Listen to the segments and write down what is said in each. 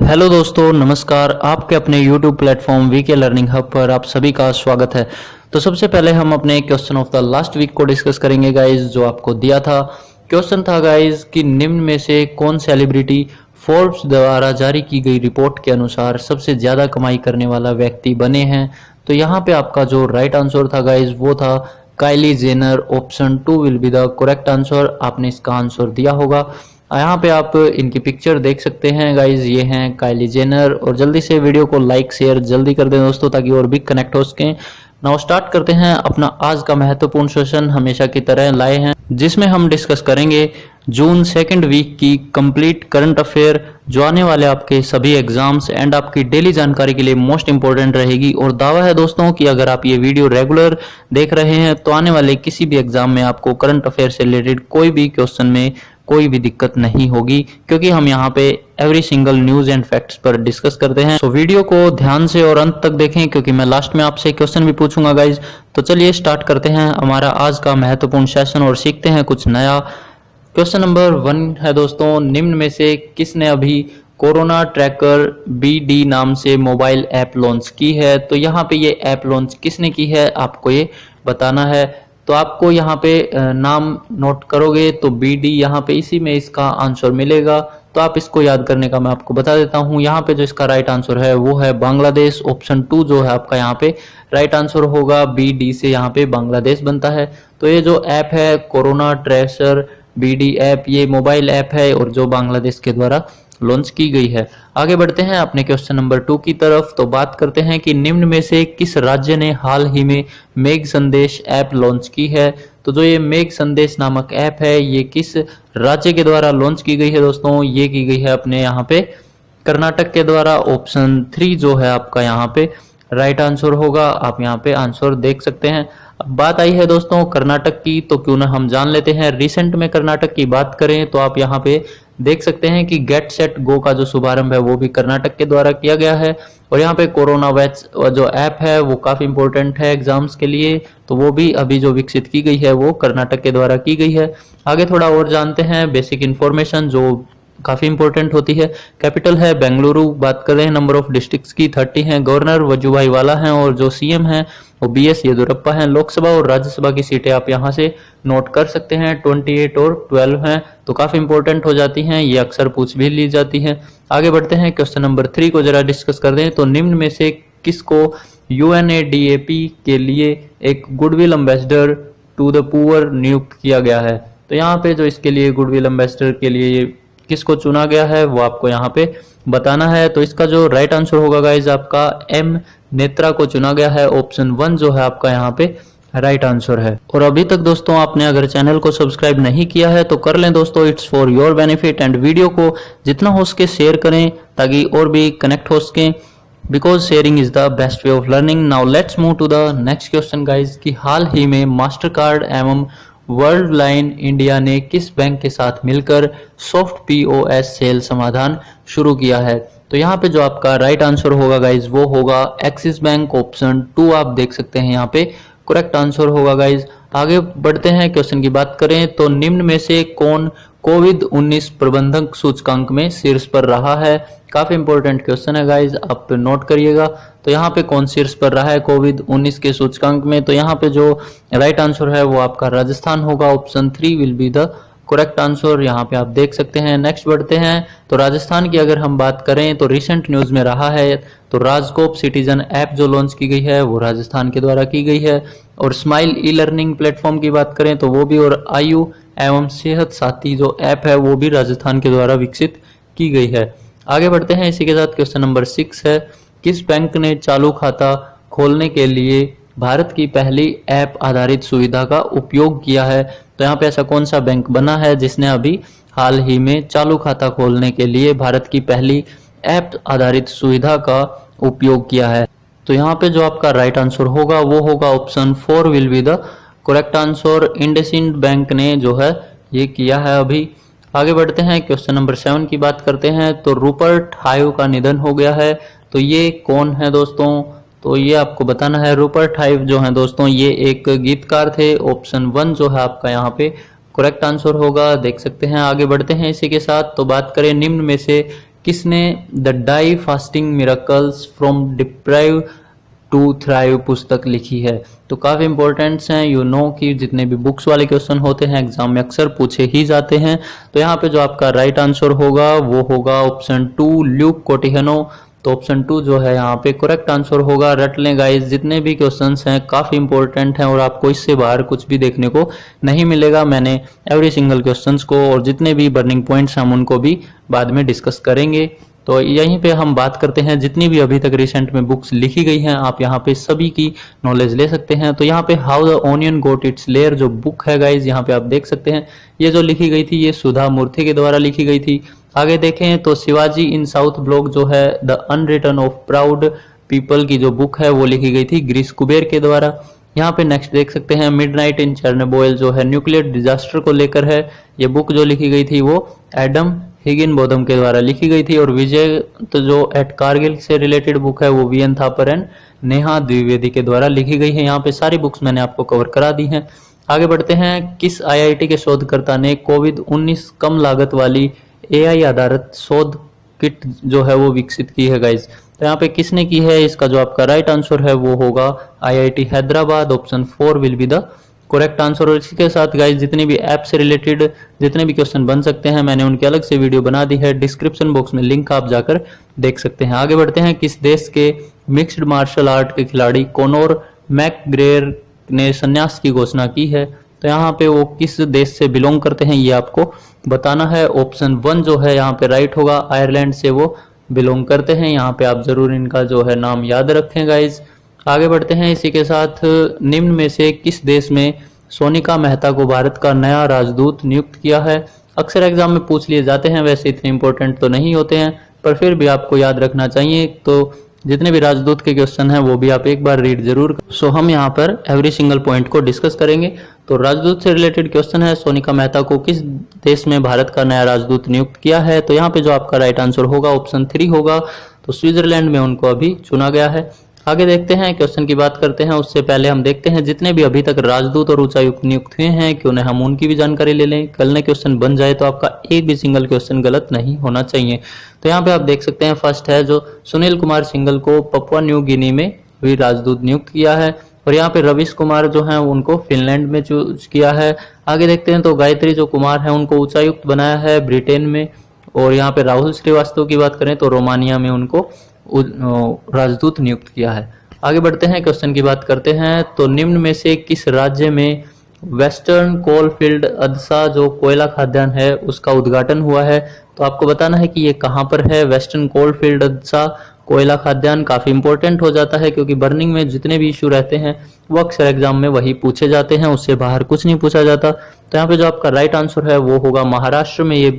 Hello दोस्तों, नमस्कार। आपके अपने YouTube platform VK learning hub पर आप सभी का स्वागत है। तो सबसे पहले हम अपने question of the last week को डिस्कस करेंगे गाइज, जो आपको दिया था। क्वेश्चन था गाइज कि निम्न में से कौन सेलिब्रिटी फोर्ब्स द्वारा जारी की गई रिपोर्ट के अनुसार सबसे ज्यादा कमाई करने वाला व्यक्ति बने हैं। तो यहाँ पे आपका जो राइट आंसर था गाइज वो था Kylie Jenner. Option 2 will be the correct answer. आपने इसका आंसर दिया होगा। यहाँ पे आप इनकी पिक्चर देख सकते हैं गाइज, ये हैं काइली जेनर। और जल्दी से वीडियो को लाइक शेयर जल्दी कर दें दोस्तों, ताकि और भी कनेक्ट हो सकें। नाउ स्टार्ट करते हैं अपना आज का महत्वपूर्ण सेशन। हमेशा की तरह लाए हैं जिसमें हम डिस्कस करेंगे जून सेकंड वीक की कंप्लीट करंट अफेयर, जो आने वाले आपके सभी एग्जाम्स एंड आपकी डेली जानकारी के लिए मोस्ट इंपॉर्टेंट रहेगी। और दावा है दोस्तों कि अगर आप ये वीडियो रेगुलर देख रहे हैं तो आने वाले किसी भी एग्जाम में आपको करंट अफेयर से रिलेटेड कोई भी क्वेश्चन में कोई भी दिक्कत नहीं होगी, क्योंकि हम यहाँ पे every single news and facts पर डिस्कस करते हैं। तो वीडियो को ध्यान से और अंत तक देखें, क्योंकि मैं लास्ट में आपसे क्वेश्चन भी पूछूंगा गाइज। तो चलिए स्टार्ट करते हैं हमारा आज का महत्वपूर्ण सेशन और सीखते हैं कुछ नया। क्वेश्चन नंबर 1 है दोस्तों, निम्न में से किसने अभी कोरोना ट्रैकर BD नाम से मोबाइल ऐप लॉन्च की है। तो यहाँ पे ये ऐप लॉन्च किसने की है आपको ये बताना है। तो आपको यहाँ पे नाम नोट करोगे तो BD यहाँ पे इसी में इसका आंसर मिलेगा। तो आप इसको याद करने का मैं आपको बता देता हूँ। यहाँ पे जो इसका राइट आंसर है वो है बांग्लादेश। ऑप्शन 2 जो है आपका यहाँ पे राइट आंसर होगा। BD से यहाँ पे बांग्लादेश बनता है। तो ये जो ऐप है कोरोना ट्रेसर BD ऐप, ये मोबाइल ऐप है और जो बांग्लादेश के द्वारा लॉन्च की गई है। आगे बढ़ते हैं अपने क्वेश्चन नंबर 2 की तरफ। तो बात करते हैं कि निम्न में से किस राज्य ने हाल ही में मेघ संदेश ऐप लॉन्च की है। तो जो ये मेघ संदेश नामक ऐप है ये किस राज्य के द्वारा लॉन्च की गई है दोस्तों। ये की गई है अपने यहाँ पे कर्नाटक के द्वारा। ऑप्शन 3 जो है आपका यहाँ पे राइट आंसर होगा। आप यहाँ पे आंसर देख सकते हैं। अब बात आई है दोस्तों कर्नाटक की, तो क्यों ना हम जान लेते हैं। रिसेंट में कर्नाटक की बात करें तो आप यहाँ पे देख सकते हैं कि गेट सेट गो का जो शुभारंभ है वो भी कर्नाटक के द्वारा किया गया है। और यहाँ पे कोरोना वैच जो ऐप है वो काफी इंपॉर्टेंट है एग्जाम्स के लिए, तो वो भी अभी जो विकसित की गई है वो कर्नाटक के द्वारा की गई है। आगे थोड़ा और जानते हैं बेसिक इन्फॉर्मेशन जो काफी इंपॉर्टेंट होती है। कैपिटल है बेंगलुरु। बात कर रहे हैं नंबर ऑफ डिस्ट्रिक्ट्स की 30 हैं। गवर्नर वजुभाई वाला हैं और जो CM हैं वो BS येदियुरप्पा हैं। लोकसभा और राज्यसभा की सीटें आप यहाँ से नोट कर सकते हैं, 28 और 12 हैं। तो काफी इंपॉर्टेंट हो जाती हैं, ये अक्सर पूछ भी ली जाती है। आगे बढ़ते हैं क्वेश्चन नंबर 3 को जरा डिस्कस कर दें। तो निम्न में से किसको UNADAP के लिए एक goodwill ambassador to the poor नियुक्त किया गया है। तो यहाँ पे जो इसके लिए गुडविल एम्बेसडर के लिए किसको चुना गया है वो आपको यहाँ पे बताना है। तो इसका जो राइट आंसर होगा गाइज आपका M नेत्रा को चुना गया है। ऑप्शन 1 जो है आपका यहाँ पे राइट आंसर है। और अभी तक दोस्तों आपने अगर चैनल को सब्सक्राइब नहीं किया है तो कर लें दोस्तों, it's for your benefit. And video को जितना हो सके शेयर करें ताकि और भी कनेक्ट हो सकें, because sharing is the best way of learning. Now let's move to the next question guys कि हाल ही में मास्टर कार्ड एवं वर्ल्ड लाइन इंडिया ने किस बैंक के साथ मिलकर सॉफ्ट POS सेल समाधान शुरू किया है। तो यहाँ पे जो आपका राइट आंसर होगा गाइज वो होगा एक्सिस बैंक। ऑप्शन 2 आप देख सकते हैं यहाँ पे करेक्ट आंसर होगा गाइज। आगे बढ़ते हैं क्वेश्चन की बात करें तो निम्न में से कौन COVID-19 प्रबंधक सूचकांक में शीर्ष पर रहा है। काफी इंपॉर्टेंट क्वेश्चन है गाइज, आप नोट करिएगा। तो यहाँ पे कौन शीर्ष पर रहा है COVID-19 के सूचकांक में। तो यहाँ पे जो राइट आंसर है वो आपका राजस्थान होगा। Option 3 will be the correct answer, यहाँ पे आप देख सकते हैं। नेक्स्ट बढ़ते हैं तो राजस्थान की अगर हम बात करें तो रिसेंट न्यूज में रहा है तो राजकोप सिटीजन ऐप जो लॉन्च की गई है वो राजस्थान के द्वारा की गई है। और स्माइल E-लर्निंग प्लेटफॉर्म की बात करें तो वो भी, और आयु एवं सेहत साथी जो ऐप है वो भी राजस्थान के द्वारा विकसित की गई है। आगे बढ़ते हैं इसी के साथ क्वेश्चन नंबर 6 है, किस बैंक ने चालू खाता खोलने के लिए भारत की पहली ऐप आधारित सुविधा का उपयोग किया है। तो यहाँ पे ऐसा कौन सा बैंक बना है जिसने अभी हाल ही में चालू खाता खोलने के लिए भारत की पहली ऐप आधारित सुविधा का उपयोग किया है। तो यहाँ पे जो आपका राइट आंसर होगा वो होगा option 4 will be the correct answer. IndusInd bank ने जो है ये किया है अभी। आगे बढ़ते हैं क्वेश्चन नंबर 7 की बात करते हैं। तो रूपर्ट हाइव का निधन हो गया है। तो ये कौन है दोस्तों, तो ये आपको बताना है। रूपर्ट हाइव जो है दोस्तों ये एक गीतकार थे। ऑप्शन 1 जो है आपका यहाँ पे करेक्ट आंसर होगा, देख सकते हैं। आगे बढ़ते हैं इसी के साथ। तो बात करें निम्न में से किसने the die fasting miracles from deprive to thrive पुस्तक लिखी है। तो काफ़ी इंपॉर्टेंट्स हैं, यू नो कि जितने भी बुक्स वाले क्वेश्चन होते हैं एग्जाम में अक्सर पूछे ही जाते हैं। तो यहाँ पे जो आपका राइट आंसर होगा वो होगा ऑप्शन 2 ल्यूक कोटिहनो। तो ऑप्शन 2 जो है यहाँ पे करेक्ट आंसर होगा। रट लें गाइस, जितने भी क्वेश्चंस हैं काफ़ी इंपॉर्टेंट हैं और आपको इससे बाहर कुछ भी देखने को नहीं मिलेगा। मैंने एवरी सिंगल क्वेश्चंस को और जितने भी बर्निंग पॉइंट्स हम उनको भी बाद में डिस्कस करेंगे। तो यहीं पे हम बात करते हैं जितनी भी अभी तक रिसेंट में बुक्स लिखी गई हैं, आप यहाँ पे सभी की नॉलेज ले सकते हैं। तो यहाँ पे how the onion got its layer जो बुक है गाइज, यहाँ पे आप देख सकते हैं ये जो लिखी गई थी ये सुधा मूर्ति के द्वारा लिखी गई थी। आगे देखें तो शिवाजी इन साउथ ब्लॉक जो है the unwritten of proud people की जो बुक है वो लिखी गई थी ग्रीस कुबेर के द्वारा। यहाँ पे नेक्स्ट देख सकते हैं मिडनाइट इन चेर्नोबिल जो है न्यूक्लियर डिजास्टर को लेकर है। ये बुक जो लिखी गई थी वो एडम हिगिनबोथम के द्वारा लिखी गई थी। और विजय तो जो एट कारगिल से रिलेटेड बुक है वो वीएन थापर एंड नेहा द्विवेदी के द्वारा लिखी गई है। यहाँ पे सारी बुक्स मैंने आपको कवर करा दी हैं। आगे बढ़ते हैं, किस आईआईटी के शोधकर्ता ने कोविड-19 कम लागत वाली एआई आधारित शोध किट जो है वो विकसित की है गाइज। तो यहाँ पे किसने की है, इसका जो आपका राइट आंसर है वो होगा IIT Hyderabad. Option 4 will be the correct answer. और इसी के साथ गाइज जितने भी ऐप से रिलेटेड जितने भी क्वेश्चन बन सकते हैं मैंने उनकी अलग से वीडियो बना दी है, डिस्क्रिप्शन बॉक्स में लिंक आप जाकर देख सकते हैं। आगे बढ़ते हैं, किस देश के मिक्स्ड मार्शल आर्ट के खिलाड़ी कोनोर मैकग्रेगर ने संन्यास की घोषणा की है। तो यहाँ पे वो किस देश से बिलोंग करते हैं ये आपको बताना है। ऑप्शन 1 जो है यहाँ पे राइट होगा, आयरलैंड से वो बिलोंग करते हैं। यहाँ पे आप जरूर इनका जो है नाम याद रखें गाइज। आगे बढ़ते हैं, इसी के साथ निम्न में से किस देश में सोनिका मेहता को भारत का नया राजदूत नियुक्त किया है। अक्सर एग्जाम में पूछ लिए जाते हैं, वैसे इतने इंपॉर्टेंट तो नहीं होते हैं पर फिर भी आपको याद रखना चाहिए। तो जितने भी राजदूत के क्वेश्चन हैं वो भी आप एक बार रीड जरूर। सो हम यहाँ पर एवरी सिंगल पॉइंट को डिस्कस करेंगे। तो राजदूत से रिलेटेड क्वेश्चन है, सोनिका मेहता को किस देश में भारत का नया राजदूत नियुक्त किया है। तो यहाँ पे जो आपका राइट आंसर होगा ऑप्शन 3 होगा। तो स्विट्जरलैंड में उनको अभी चुना गया है। आगे देखते हैं, क्वेश्चन की बात करते हैं उससे पहले हम देखते हैं जितने भी अभी तक राजदूत और उच्चायुक्त नियुक्त हुए हैं क्यों न हम उनकी भी जानकारी ले लें। कल ने क्वेश्चन बन जाए तो आपका एक भी सिंगल क्वेश्चन गलत नहीं होना चाहिए। तो यहाँ पे आप देख सकते हैं फर्स्ट है जो सुनील कुमार सिंघल को पपुआ न्यू गिनी में भी राजदूत नियुक्त किया है। और यहाँ पे रविश कुमार जो है उनको फिनलैंड में चूज किया है। आगे देखते हैं तो गायत्री जो कुमार है उनको उच्चायुक्त बनाया है ब्रिटेन में। और यहाँ पे राहुल श्रीवास्तव की बात करें तो रोमानिया में उनको राजदूत नियुक्त किया है। आगे बढ़ते हैं, क्वेश्चन की बात करते हैं तो निम्न में से किस राज्य में वेस्टर्न कोलफील्ड अदसा जो कोयला खाद्यान्न है उसका उद्घाटन हुआ है। तो आपको बताना है कि ये कहाँ पर है। वेस्टर्न कोलफील्ड अदसा कोयला खाद्यान्न काफी इंपॉर्टेंट हो जाता है क्योंकि बर्निंग में जितने भी इशू रहते हैं वो अक्सर एग्जाम में वही पूछे जाते हैं, उससे बाहर कुछ नहीं पूछा जाता। तो यहाँ पे जो आपका राइट आंसर है वो होगा महाराष्ट्र में ये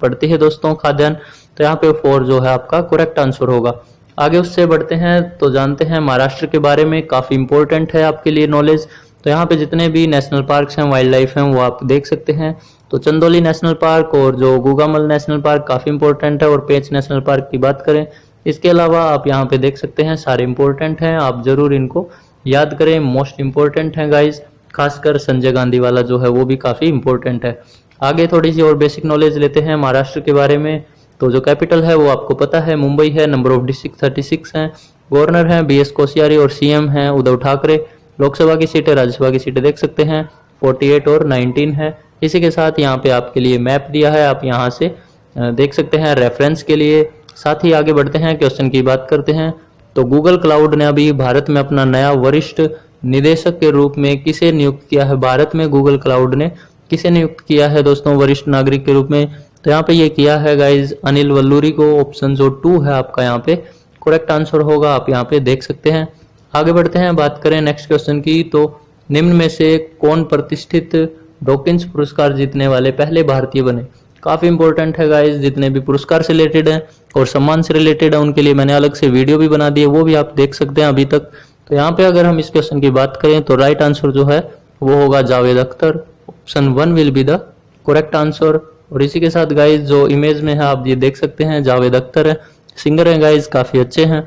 पड़ती है दोस्तों खाद्यान्न। तो यहाँ पे 4 जो है आपका करेक्ट आंसर होगा। आगे उससे बढ़ते हैं तो जानते हैं महाराष्ट्र के बारे में, काफी इंपॉर्टेंट है आपके लिए नॉलेज। तो यहाँ पे जितने भी नेशनल पार्क्स हैं वाइल्ड लाइफ हैं वो आप देख सकते हैं। तो चंदोली नेशनल पार्क और जो गुगामल नेशनल पार्क काफी इंपॉर्टेंट है। और पेंच नेशनल पार्क की बात करें, इसके अलावा आप यहाँ पे देख सकते हैं सारे इंपॉर्टेंट हैं, आप जरूर इनको याद करें, मोस्ट इंपॉर्टेंट है गाइज। खासकर संजय गांधी वाला जो है वो भी काफी इंपॉर्टेंट है। आगे थोड़ी सी और बेसिक नॉलेज लेते हैं महाराष्ट्र के बारे में। तो जो कैपिटल है वो आपको पता है मुंबई है। नंबर ऑफ डिस्ट्रिक्ट 36 हैं। गवर्नर हैं बीएस कोश्यारी और सीएम हैं उद्धव ठाकरे। लोकसभा की सीटें राज्यसभा की सीटें देख सकते हैं 48 और 19 है। इसी के साथ यहाँ पे आपके लिए मैप दिया है, आप यहाँ से देख सकते हैं रेफरेंस के लिए। साथ ही आगे बढ़ते हैं, क्वेश्चन की बात करते हैं तो गूगल क्लाउड ने अभी भारत में अपना नया वरिष्ठ निदेशक के रूप में किसे नियुक्त किया है। भारत में गूगल क्लाउड ने किसे नियुक्त किया है दोस्तों वरिष्ठ नागरिक के रूप में। तो यहाँ पे ये किया है गाइज अनिल वल्लूरी को। ऑप्शन जो 2 है आपका यहाँ पे करेक्ट आंसर होगा, आप यहाँ पे देख सकते हैं। आगे बढ़ते हैं, बात करें नेक्स्ट क्वेश्चन की तो निम्न में से कौन प्रतिष्ठित डॉकिंस पुरस्कार जीतने वाले पहले भारतीय बने। काफी इंपॉर्टेंट है गाइज, जितने भी पुरस्कार से रिलेटेड है और सम्मान से रिलेटेड है उनके लिए मैंने अलग से वीडियो भी बना दी है, वो भी आप देख सकते हैं अभी तक। तो यहाँ पे अगर हम इस क्वेश्चन की बात करें तो राइट आंसर जो है वो होगा Javed Akhtar. Option 1 will be the correct answer. और इसी के साथ गाइज जो इमेज में है आप ये देख सकते हैं जावेद अख्तर है, सिंगर है गाइज, काफी अच्छे हैं।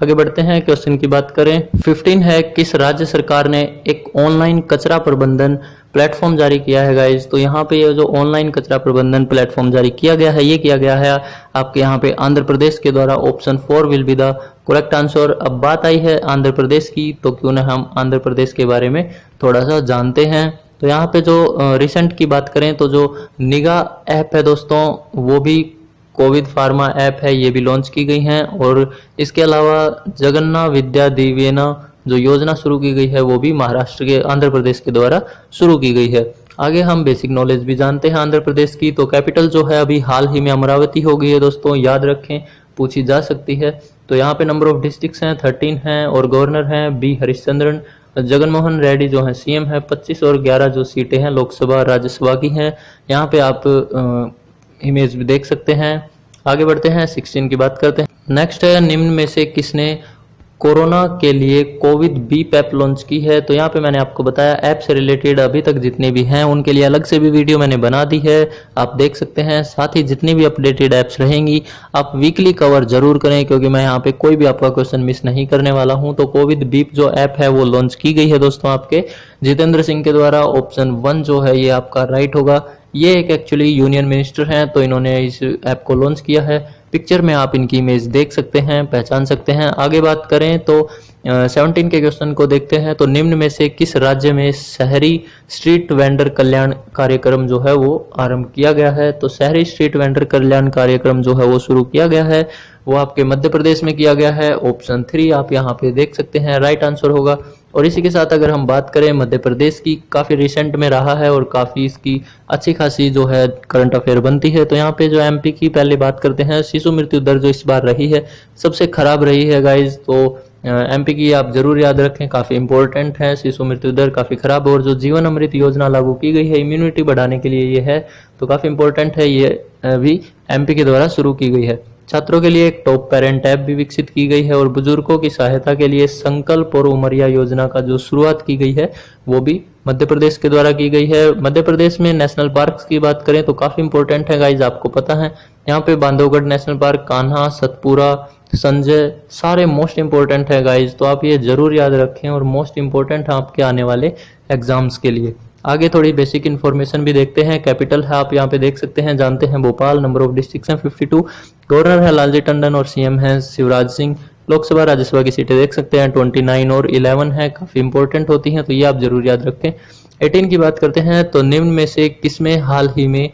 आगे बढ़ते हैं, क्वेश्चन की बात करें 15 है किस राज्य सरकार ने एक ऑनलाइन कचरा प्रबंधन प्लेटफॉर्म जारी किया है गाइज। तो यहाँ पे ये जो ऑनलाइन कचरा प्रबंधन प्लेटफॉर्म जारी किया गया है, ये किया गया है आपके यहाँ पे आंध्र प्रदेश के द्वारा। Option 4 will be the correct answer. अब बात आई है आंध्र प्रदेश की, तो क्यों ना हम आंध्र प्रदेश के बारे में थोड़ा सा जानते हैं। तो यहाँ पे जो रिसेंट की बात करें तो जो निगा ऐप है दोस्तों, वो भी कोविड फार्मा ऐप है, ये भी लॉन्च की गई हैं। और इसके अलावा जगन्ना विद्या दिवेना जो योजना शुरू की गई है, वो भी महाराष्ट्र के आंध्र प्रदेश के द्वारा शुरू की गई है। आगे हम बेसिक नॉलेज भी जानते हैं आंध्र प्रदेश की। तो कैपिटल जो है अभी हाल ही में अमरावती हो गई है दोस्तों, याद रखें, पूछी जा सकती है। तो यहाँ पे नंबर ऑफ डिस्ट्रिक्ट्स हैं 13 हैं और गवर्नर हैं बी हरिश्चंद्रन। जगनमोहन रेड्डी जो है सीएम है। 25 और 11 जो सीटें हैं लोकसभा राज्यसभा की हैं। यहाँ पे आप इमेज भी देख सकते हैं। आगे बढ़ते हैं, 16 की बात करते हैं। नेक्स्ट है, निम्न में से किसने कोरोना के लिए कोविड बीप ऐप लॉन्च की है। तो यहाँ पे मैंने आपको बताया ऐप से रिलेटेड अभी तक जितने भी हैं उनके लिए अलग से भी वीडियो मैंने बना दी है, आप देख सकते हैं। साथ ही जितनी भी अपडेटेड ऐप्स रहेंगी आप वीकली कवर जरूर करें, क्योंकि मैं यहाँ पे कोई भी आपका क्वेश्चन मिस नहीं करने वाला हूँ। तो कोविड बीप जो ऐप है वो लॉन्च की गई है दोस्तों आपके जितेंद्र सिंह के द्वारा। ऑप्शन 1 जो है ये आपका राइट होगा। ये एक एक्चुअली यूनियन मिनिस्टर हैं, तो इन्होंने इस ऐप को लॉन्च किया है। पिक्चर में आप इनकी इमेज देख सकते हैं, पहचान सकते हैं। आगे बात करें तो 17 के क्वेश्चन को देखते हैं। तो निम्न में से किस राज्य में शहरी स्ट्रीट वेंडर कल्याण कार्यक्रम जो है वो आरंभ किया गया है। तो शहरी स्ट्रीट वेंडर कल्याण कार्यक्रम जो है वो शुरू किया गया है, वो आपके मध्य प्रदेश में किया गया है। ऑप्शन 3 आप यहाँ पे देख सकते हैं, राइट आंसर होगा। और इसी के साथ अगर हम बात करें मध्य प्रदेश की, काफ़ी रिसेंट में रहा है और काफ़ी इसकी अच्छी खासी जो है करंट अफेयर बनती है। तो यहाँ पे जो एमपी की पहले बात करते हैं, शिशु मृत्यु दर जो इस बार रही है सबसे खराब रही है गाइज। तो एमपी की आप जरूर याद रखें, काफ़ी इंपॉर्टेंट है, शिशु मृत्यु दर काफ़ी खराब। और जो जीवन अमृत योजना लागू की गई है इम्यूनिटी बढ़ाने के लिए ये है, तो काफ़ी इंपॉर्टेंट है, ये भी एमपी के द्वारा शुरू की गई है। छात्रों के लिए एक टॉप पेरेंट ऐप भी विकसित की गई है और बुजुर्गों की सहायता के लिए संकल्प और उमरिया योजना का जो शुरुआत की गई है वो भी मध्य प्रदेश के द्वारा की गई है। मध्य प्रदेश में नेशनल पार्क्स की बात करें तो काफी इंपॉर्टेंट है गाइज, आपको पता है यहाँ पे बांधवगढ़ नेशनल पार्क, कान्हा, सतपुरा, संजय, सारे मोस्ट इंपॉर्टेंट है गाइज। तो आप ये जरूर याद रखें और मोस्ट इंपॉर्टेंट है आपके आने वाले एग्जाम्स के लिए। आगे थोड़ी बेसिक इन्फॉर्मेशन भी देखते हैं। कैपिटल है आप यहाँ पे देख सकते हैं, जानते हैं भोपाल। नंबर ऑफ डिस्ट्रिक्ट्स हैं 52। गवर्नर है लालजी टंडन और सीएम है शिवराज सिंह। लोकसभा राज्यसभा की सीटें देख सकते हैं 29 और 11 है, काफी इंपॉर्टेंट होती हैं, तो ये आप जरूर याद रखें। 18 की बात करते हैं तो निम्न में से किसमें हाल ही में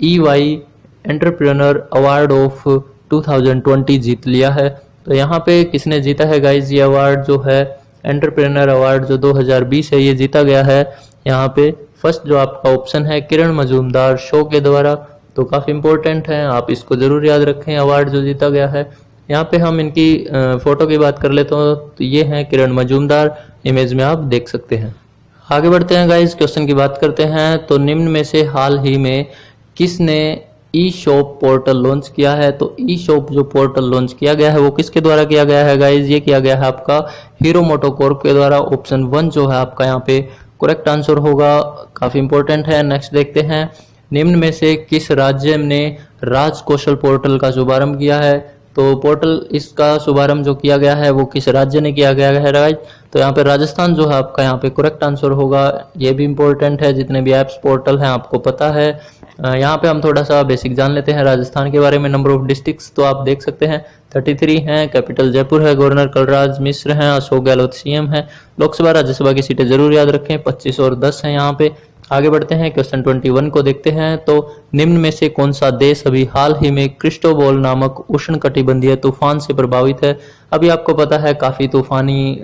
EY एंटरप्रेन्योर अवार्ड ऑफ 2020 जीत लिया है। तो यहाँ पे किसने जीता है गाइज ये अवार्ड जो है एंटरप्रेन्योर अवार्ड जो 2020 है, ये जीता गया है यहाँ पे फर्स्ट जो आपका ऑप्शन है किरण मजूमदार शो के द्वारा। तो काफी इंपॉर्टेंट है, आप इसको जरूर याद रखें अवार्ड जो जीता गया है। यहाँ पे हम इनकी फोटो की बात कर लेते हैं, तो ये है किरण मजूमदार, इमेज में आप देख सकते हैं। आगे बढ़ते हैं गाइज, क्वेश्चन की बात करते हैं। तो निम्न में से हाल ही में किसने ई शॉप पोर्टल लॉन्च किया है। तो ई शॉप जो पोर्टल लॉन्च किया गया है वो किसके द्वारा किया गया है गाइज, ये किया गया है आपका हीरो मोटोकॉर्प के द्वारा। ऑप्शन 1 जो है आपका यहाँ पे करेक्ट आंसर होगा, काफी इंपॉर्टेंट है। नेक्स्ट देखते हैं, निम्न में से किस राज्य ने राज कौशल पोर्टल का शुभारंभ किया है। तो पोर्टल इसका शुभारंभ जो किया गया है वो किस राज्य ने किया गया है राज, तो यहाँ पे राजस्थान जो है आपका यहाँ पे करेक्ट आंसर होगा। ये भी इंपॉर्टेंट है, जितने भी एप्स पोर्टल हैं आपको पता है। यहाँ पे हम थोड़ा सा बेसिक जान लेते हैं राजस्थान के बारे में। नंबर ऑफ डिस्ट्रिक्ट्स तो आप देख सकते हैं 33 हैं, कैपिटल जयपुर है, गवर्नर कलराज मिश्र हैं, अशोक गहलोत सीएम है। लोकसभा राज्यसभा की सीटें जरूर याद रखें, 25 और 10 हैं यहाँ पे। आगे बढ़ते हैं, क्वेश्चन 21 को देखते हैं। तो निम्न में से कौन सा देश अभी हाल ही में क्रिस्टोबोल नामक उष्णकटिबंधीय तूफान से प्रभावित है। अभी आपको पता है काफी तूफानी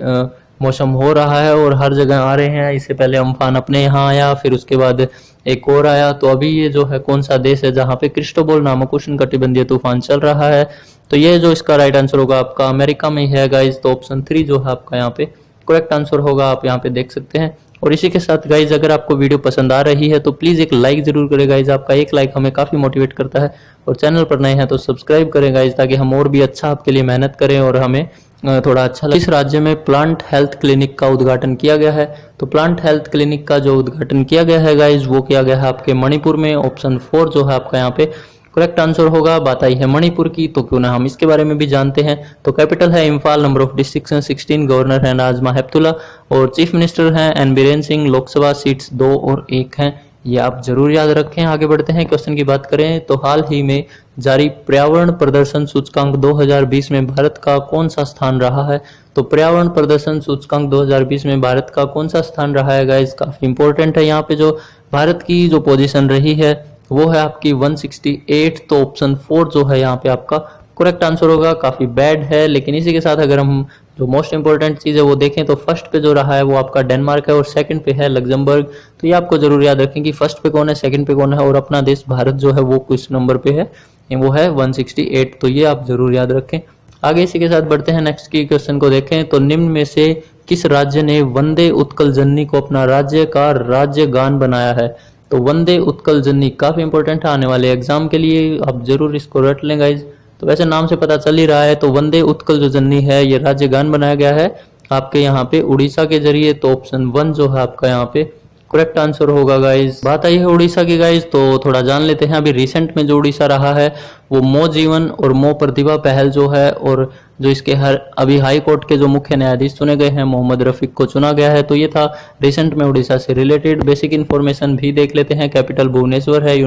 मौसम हो रहा है और हर जगह आ रहे हैं। इससे पहले अम्फान अपने यहाँ आया, फिर उसके बाद एक और आया। तो अभी ये जो है कौन सा देश है जहाँ पे क्रिस्टोबोल नामक उष्णकटिबंधीय तूफान चल रहा है। तो ये जो इसका राइट आंसर होगा आपका अमेरिका में ही है गाइज। तो ऑप्शन 3 जो है आपका यहाँ पे करेक्ट आंसर होगा, आप यहाँ पे देख सकते हैं। और इसी के साथ गाइज अगर आपको वीडियो पसंद आ रही है तो प्लीज एक लाइक जरूर करें गाइज, आपका एक लाइक हमें काफी मोटिवेट करता है। और चैनल पर नए हैं तो सब्सक्राइब करें गाइज, ताकि हम और भी अच्छा आपके लिए मेहनत करें और हमें थोड़ा अच्छा लगे। इस राज्य में प्लांट हेल्थ क्लिनिक का उद्घाटन किया गया है। तो प्लांट हेल्थ क्लिनिक का जो उद्घाटन किया गया है गाइज वो किया गया है आपके मणिपुर में। ऑप्शन 4 जो है आपका यहाँ पे करेक्ट आंसर होगा। बात आई है मणिपुर की, तो क्यों ना हम इसके बारे में भी जानते हैं। तो कैपिटल है इम्फाल, नंबर ऑफ डिस्ट्रिक्ट्स हैं 16, गवर्नर है नाजमा हेपतुल्ला और चीफ मिनिस्टर हैं एन बीरेन सिंह। लोकसभा सीट्स 2 और 1 हैं, ये आप जरूर याद रखें। आगे बढ़ते हैं, क्वेश्चन की बात करें तो हाल ही में जारी पर्यावरण प्रदर्शन सूचकांक 2020 में भारत का कौन सा स्थान रहा है। तो पर्यावरण प्रदर्शन सूचकांक 2020 में भारत का कौन सा स्थान रहा है गाइस, काफी इंपॉर्टेंट है। यहाँ पे जो भारत की जो पोजीशन रही है वो है आपकी 168, तो ऑप्शन 4 जो है यहाँ पे आपका करेक्ट आंसर होगा। काफी बैड है, लेकिन इसी के साथ अगर हम जो मोस्ट इंपॉर्टेंट चीज है वो देखें तो फर्स्ट पे जो रहा है वो आपका डेनमार्क है और सेकंड पे है लग्जमबर्ग। तो ये आपको जरूर याद रखें कि फर्स्ट पे कौन है, सेकंड पे कौन है और अपना देश भारत जो है वो किस नंबर पे है, वो है 168। तो ये आप जरूर याद रखें। आगे इसी के साथ बढ़ते हैं, नेक्स्ट की क्वेश्चन को देखें तो निम्न में से किस राज्य ने वंदे उत्कल जननी को अपना राज्य का राज्य गान बनाया है। तो वंदे उत्कल जननी काफी इंपॉर्टेंट है आने वाले एग्जाम के लिए, आप जरूर इसको रट लें गाइज। तो वैसे नाम से पता चल ही रहा है, तो वंदे उत्कल जो जननी है ये राज्य गान बनाया गया है आपके यहाँ पे उड़ीसा के जरिए। तो ऑप्शन 1 जो है आपका यहाँ पे करेक्ट आंसर होगा गाइज। बात आई है उड़ीसा की गाइज, तो थोड़ा जान लेते हैं। अभी रिसेंट में जो उड़ीसा रहा है वो मो जीवन और मो प्रतिभा पहल जो है, और जो इसके अभी हाई कोर्ट के जो मुख्य न्यायाधीश चुने गए हैं मोहम्मद रफीक को चुना गया है। तो ये था रिसेंट में उड़ीसा से रिलेटेड। बेसिक इन्फॉर्मेशन भी देख लेते हैं। कैपिटल भुवनेश्वर है,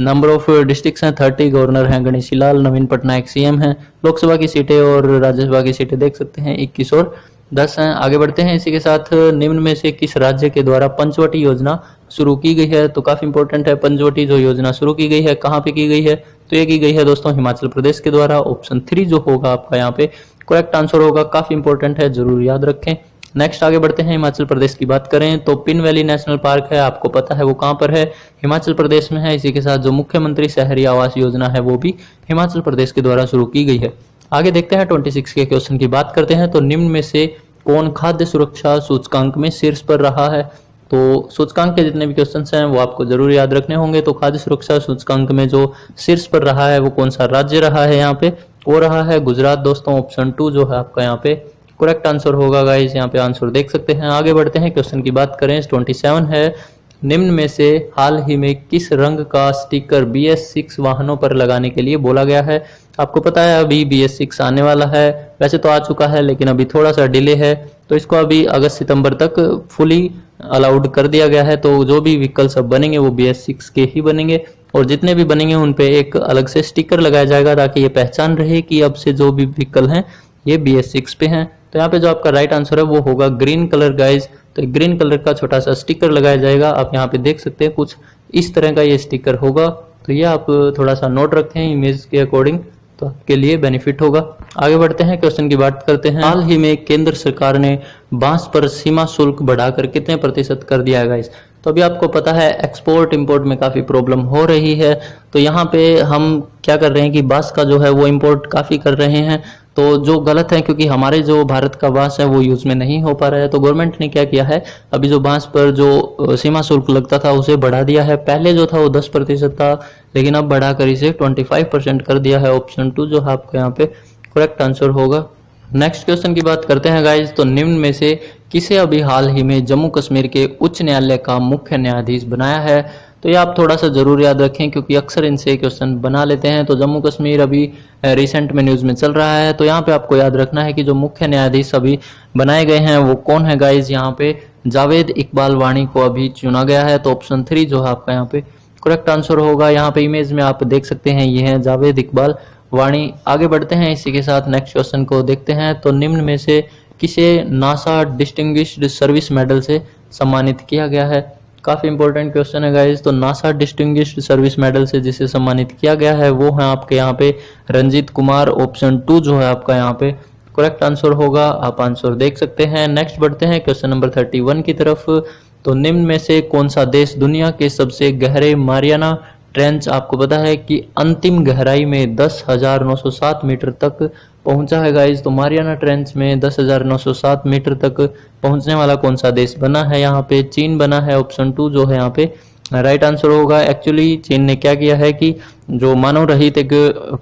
नंबर ऑफ डिस्ट्रिक्ट्स हैं 30, गवर्नर हैं गणेशी लाल, नवीन पटनायक सीएम हैं। लोकसभा की सीटें और राज्यसभा की सीटें देख सकते हैं 21 और 10 हैं। आगे बढ़ते हैं, इसी के साथ निम्न में से किस राज्य के द्वारा पंचवटी योजना शुरू की गई है। तो काफी इंपॉर्टेंट है, पंचवटी जो योजना शुरू की गई है कहाँ पे की गई है, तो ये की गई है दोस्तों हिमाचल प्रदेश के द्वारा। ऑप्शन 3 जो होगा आपका यहाँ पे करेक्ट आंसर होगा, काफी इंपॉर्टेंट है, जरूर याद रखें। नेक्स्ट आगे बढ़ते हैं, हिमाचल प्रदेश की बात करें तो पिन वैली नेशनल पार्क है, आपको पता है वो कहाँ पर है, हिमाचल प्रदेश में है। इसी के साथ जो मुख्यमंत्री शहरी आवास योजना है वो भी हिमाचल प्रदेश के द्वारा शुरू की गई है। आगे देखते हैं 26 के क्वेश्चन की बात करते हैं तो निम्न में से कौन खाद्य सुरक्षा सूचकांक में शीर्ष पर रहा है। तो सूचकांक के जितने भी क्वेश्चंस हैं वो आपको जरूर याद रखने होंगे। तो खाद्य सुरक्षा सूचकांक में जो शीर्ष पर रहा है वो कौन सा राज्य रहा है यहाँ पे, वो रहा है गुजरात दोस्तों। ऑप्शन 2 जो है आपका यहाँ पे करेक्ट आंसर होगा गाइस, यहाँ पे आंसर देख सकते हैं। आगे बढ़ते हैं, क्वेश्चन की बात करें 27 है, निम्न में से हाल ही में किस रंग का स्टिकर BS6 वाहनों पर लगाने के लिए बोला गया है। आपको पता है अभी BS6 आने वाला है, वैसे तो आ चुका है लेकिन अभी थोड़ा सा डिले है, तो इसको अभी अगस्त सितंबर तक फुली अलाउड कर दिया गया है। तो जो भी व्हीकल्स अब बनेंगे वो BS6 के ही बनेंगे और जितने भी बनेंगे उन पे एक अलग से स्टिकर लगाया जाएगा ताकि ये पहचान रहे कि अब से जो भी व्हीकल हैं ये BS6 पे हैं। तो यहाँ पे जो आपका राइट आंसर है वो होगा ग्रीन कलर गाइज। तो ग्रीन कलर का छोटा सा स्टिकर लगाया जाएगा, आप यहाँ पे देख सकते हैं कुछ इस तरह का ये स्टिकर होगा। तो ये आप थोड़ा सा नोट रखें इमेज के अकॉर्डिंग, तो आपके लिए बेनिफिट होगा। आगे बढ़ते हैं, क्वेश्चन की बात करते हैं। हाल ही में केंद्र सरकार ने बांस पर सीमा शुल्क बढ़ाकर कितने प्रतिशत कर दिया है गाइस। तो अभी आपको पता है एक्सपोर्ट इंपोर्ट में काफ़ी प्रॉब्लम हो रही है, तो यहाँ पे हम क्या कर रहे हैं कि बांस का जो है वो इंपोर्ट काफ़ी कर रहे हैं, तो जो गलत है क्योंकि हमारे जो भारत का बांस है वो यूज़ में नहीं हो पा रहा है। तो गवर्नमेंट ने क्या किया है, अभी जो बांस पर जो सीमा शुल्क लगता था उसे बढ़ा दिया है। पहले जो था वो 10% था, लेकिन अब बढ़ाकर इसे 25% कर दिया है। ऑप्शन 2 जो है आपका यहाँ पे करेक्ट आंसर होगा। नेक्स्ट क्वेश्चन की बात करते हैं गाइज, तो निम्न में से किसे अभी हाल ही में जम्मू कश्मीर के उच्च न्यायालय का मुख्य न्यायाधीश बनाया है। तो ये आप थोड़ा सा जरूर याद रखें क्योंकि अक्सर इनसे क्वेश्चन बना लेते हैं। तो जम्मू कश्मीर अभी रिसेंट में न्यूज़ में चल रहा है, तो यहाँ पे आपको याद रखना है कि जो मुख्य न्यायाधीश अभी बनाए गए हैं वो कौन है गाइज। यहाँ पे जावेद इकबाल वाणी को अभी चुना गया है। तो ऑप्शन 3 जो है आपका यहाँ पे करेक्ट आंसर होगा। यहाँ पे इमेज में आप देख सकते हैं ये है जावेद इकबाल वाणी। आगे बढ़ते हैं, इसी के साथ नेक्स्ट क्वेश्चन को देखते हैं। तो निम्न में से किसे नासा डिस्टिंग्विश्ड सर्विस मेडल से सम्मानित किया गया है। काफी इंपॉर्टेंट क्वेश्चन है गाइज। तो नासा डिस्टिंग्विश्ड सर्विस मेडल से जिसे सम्मानित किया गया है वो है आपके यहाँ पे रंजीत कुमार। ऑप्शन 2 जो है आपका यहाँ पे करेक्ट आंसर होगा, आप आंसर देख सकते हैं। नेक्स्ट बढ़ते हैं क्वेश्चन नंबर 31 की तरफ। तो निम्न में से कौन सा देश दुनिया के सबसे गहरे मारियाना ट्रेंच, आपको पता है कि अंतिम गहराई में 10,907 मीटर तक पहुंचा है गाइज। तो मारियाना ट्रेंच में 10,907 मीटर तक पहुंचने वाला कौन सा देश बना है, यहाँ पे चीन बना है। ऑप्शन 2 जो है यहाँ पे राइट आंसर होगा। एक्चुअली चीन ने क्या किया है कि जो मानव रहित एक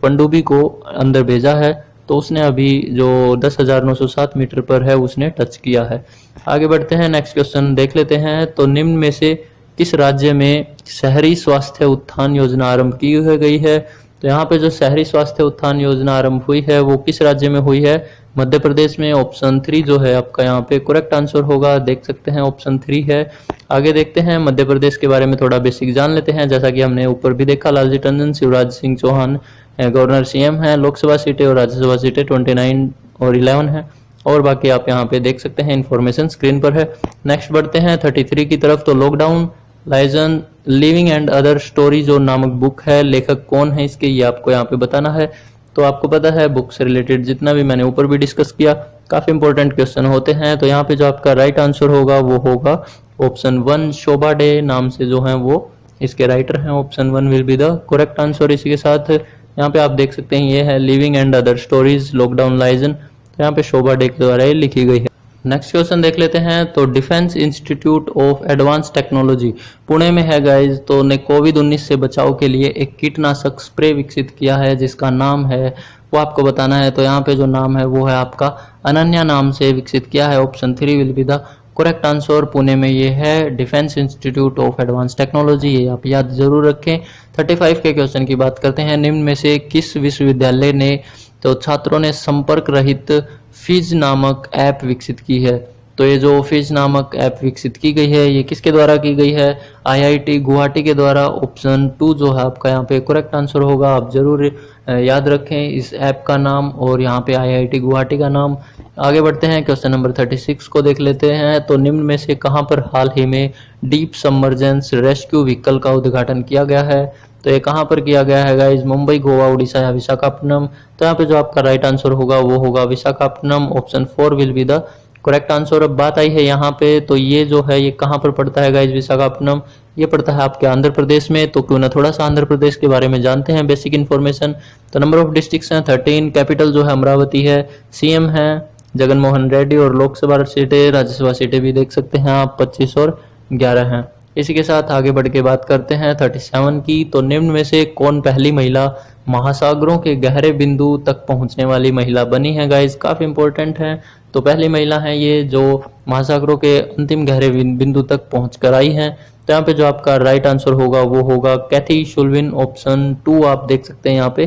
पनडुब्बी को अंदर भेजा है, तो उसने अभी जो 10,907 मीटर पर है उसने टच किया है। आगे बढ़ते हैं, नेक्स्ट क्वेश्चन देख लेते हैं। तो निम्न में से किस राज्य में शहरी स्वास्थ्य उत्थान योजना आरंभ की गई है? तो यहाँ पे जो शहरी स्वास्थ्य उत्थान योजना आरंभ हुई है वो किस राज्य में हुई है? मध्य प्रदेश में। ऑप्शन 3 जो है आपका यहाँ पे करेक्ट आंसर होगा, देख सकते हैं ऑप्शन 3 है। आगे देखते हैं मध्य प्रदेश के बारे में थोड़ा बेसिक जान लेते हैं। जैसा कि हमने ऊपर भी देखा, लालजी टंडन, शिवराज सिंह चौहान गवर्नर सीएम है। लोकसभा सीटें और राज्यसभा सीटें 29 और 11 है, और बाकी आप यहाँ पे देख सकते हैं, इन्फॉर्मेशन स्क्रीन पर है। नेक्स्ट बढ़ते हैं 33 की तरफ। तो lockdown liaison living and other stories और नामक बुक है, लेखक कौन है इसके, ये आपको यहाँ पे बताना है। तो आपको पता है बुक से रिलेटेड जितना भी मैंने ऊपर भी डिस्कस किया, काफी इंपॉर्टेंट क्वेश्चन होते हैं। तो यहाँ पे जो आपका राइट आंसर होगा वो होगा ऑप्शन 1, शोभा डे नाम से जो है वो इसके राइटर हैं। Option 1 will be the correct answer. इसी के साथ यहाँ पे आप देख सकते हैं ये है living and other stories lockdown liaison, तो यहाँ पे शोभा डे के द्वारा ये लिखी गई है। नेक्स्ट क्वेश्चन देख लेते हैं। तो defence institute of advance technology Pune में है गाइज, तो ने कोविड-19 से बचाव के लिए एक कीटनाशक स्प्रे विकसित किया है जिसका नाम है, वो आपको बताना है। तो यहाँ पे जो नाम है वो है आपका अनन्या नाम से विकसित किया है। Option 3 will be the correct answer. Pune में ये है defence institute of advance technology, ये आप याद जरूर रखें। 35 के क्वेश्चन की बात करते हैं। निम्न में से किस विश्वविद्यालय ने तो छात्रों ने संपर्क रहित फिज नामक ऐप विकसित की है? तो ये जो फिज नामक ऐप विकसित की गई है ये किसके द्वारा की गई है? आईआईटी गुवाहाटी के द्वारा। ऑप्शन 2 जो है आपका यहाँ पे करेक्ट आंसर होगा, आप जरूर याद रखें इस ऐप का नाम और यहाँ पे आईआईटी गुवाहाटी का नाम। आगे बढ़ते हैं, क्वेश्चन नंबर 36 को देख लेते हैं। तो निम्न में से कहाँ पर हाल ही में डीप सबमर्जेंस रेस्क्यू व्हीकल का उद्घाटन किया गया है? तो ये कहाँ पर किया गया है गाइज? मुंबई, गोवा, उड़ीसा या विशाखापट्टनम। तो यहाँ पे जो आपका राइट आंसर होगा वो होगा Visakhapatnam. Option 4 will be the correct answer. अब बात आई है यहाँ पे, तो ये जो है ये कहाँ पर पड़ता है गाइज? विशाखापट्टनम, ये पड़ता है आपके आंध्र प्रदेश में। तो क्यों ना थोड़ा सा आंध्र प्रदेश के बारे में जानते हैं, बेसिक इन्फॉर्मेशन। तो नंबर ऑफ डिस्ट्रिक्ट्स हैं 13, कैपिटल जो है अमरावती है, सीएम है जगन मोहन रेड्डी, और लोकसभा सीटें राज्यसभा सीटें भी देख सकते हैं आप 25 और 11 हैं। इसी के साथ आगे बढ़ के बात करते हैं 37 की। तो निम्न में से कौन पहली महिला महासागरों के गहरे बिंदु तक पहुंचने वाली महिला बनी है गाइज? काफी इंपॉर्टेंट है। तो पहली महिला है ये जो महासागरों के अंतिम गहरे बिंदु तक पहुंच कर आई है। तो यहाँ पे जो आपका राइट आंसर होगा वो होगा कैथी शुल्विन। ऑप्शन 2 आप देख सकते हैं यहाँ पे